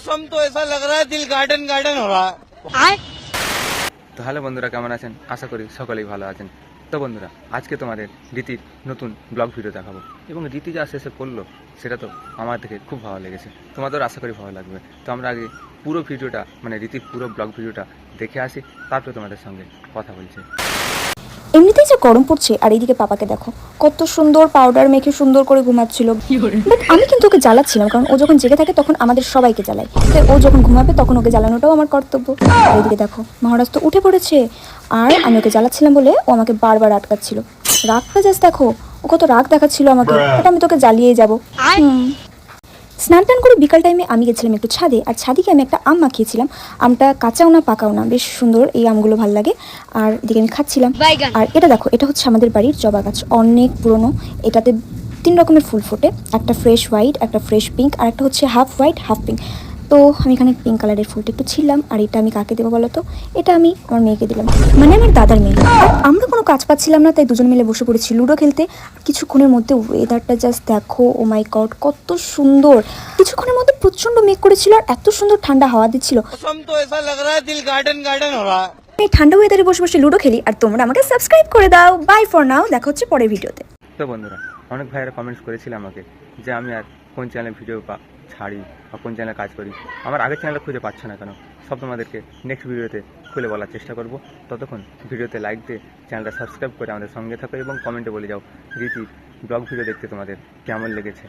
मौसम तो ऐसा लग रहा है दिल गार्डन गार्डन हो रहा है। তো হ্যালো বন্ধুরা, কেমন আছেন? আশা করি সকলেই ভালো আছেন। তো বন্ধুরা, আজকে তোমাদের রীতির নতুন ব্লগ ভিডিও দেখাবো এবং রীতি যা শেষে করলো সেটা তো আমার থেকে খুব ভালো লেগেছে, তোমাদের আশা করি ভালো লাগবে। তো আমরা আগে পুরো ভিডিওটা মানে রীতির পুরো ব্লগ ভিডিওটা দেখে আসি, তারপরে তোমাদের সঙ্গে কথা বলছি। এমনিতেই যে গরম পড়ছে আর এইদিকে পাপাকে দেখো কত সুন্দর পাউডার মেখে সুন্দর করে ঘুমাচ্ছিল। বাট আমি কিন্তু ওকে জ্বালাচ্ছিলাম, কারণ ও যখন জেগে থাকে তখন আমাদের সবাইকে জ্বালায়, তাই ও যখন ঘুমাবে তখন ওকে জ্বালানোটাও আমার কর্তব্য। আর এইদিকে দেখো মহারাজ তো উঠে পড়েছে, আর আমি ওকে জ্বালাচ্ছিলাম বলে ও আমাকে বারবার আটকাচ্ছিল। রাগটা জাস্ট দেখো, ও কত রাগ দেখাচ্ছিল আমাকে, এটা আমি তোকে জ্বালিয়েই যাবো। স্নান টান করে বিকাল টাইমে আমি গেছিলাম একটু ছাদে, আর ছাদিকে আমি একটা আম মাখিয়েছিলাম। আমটা কাঁচাও না পাকাও না, বেশ সুন্দর, এই আমগুলো ভালো লাগে। আর এদিকে আমি খাচ্ছিলাম। আর এটা দেখো, এটা হচ্ছে আমাদের বাড়ির জবা গাছ, অনেক পুরনো। এটাতে 3 রকমের ফুল ফোটে, একটা ফ্রেশ হোয়াইট, একটা ফ্রেশ পিঙ্ক, আর একটা হচ্ছে হাফ হোয়াইট হাফ পিঙ্ক। তো আমি এখানে পিঙ্ক কালারের ফুলটা একটু ছিলাম। আর এটা আমি কাকে দেবো বলো তো? এটা আমি আমার মেয়েকে দিলাম, মানে আমার দাদার মেয়ে। আর আমরা কোনো কাজ পাচ্ছিলাম না, তাই দুজন মিলে বসে পড়েছি লুডো খেলতে। কিছুক্ষণের মধ্যে ওয়েদারটা জাস্ট দেখো, ও মাই গড কত সুন্দর। কিছুক্ষণের মধ্যে প্রচন্ড মেঘ করেছিল আর এত সুন্দর ঠান্ডা হাওয়া দিচ্ছিল। मौसम तो ऐसा लग रहा है दिल गार्डन गार्डन हो रहा है। এই ঠান্ডা ওয়েদারে বসে বসে লুডো খেলি, আর তোমরা আমাকে সাবস্ক্রাইব করে দাও। বাই ফর নাও, দেখা হচ্ছে পরের ভিডিওতে। তো বন্ধুরা, অনেক ভাইয়েরা কমেন্টস করেছিল আমাকে যে আমি আর কোন চ্যানেলে ভিডিও ছাড়ি বা কোন চ্যানেলে কাজ করি। আমার আগের চ্যানেলে খুঁজে পাচ্ছ না কেন? সব তোমাদেরকে নেক্সট ভিডিওতে খুলে বলার চেষ্টা করব। ততক্ষণ ভিডিওতে লাইক দিয়ে চ্যানেলটা সাবস্ক্রাইব করে আমাদের সঙ্গে থাকো এবং কমেন্টে বলে যাও রীতি ব্লগ ভিডিও দেখতে তোমাদের কেমন লেগেছে।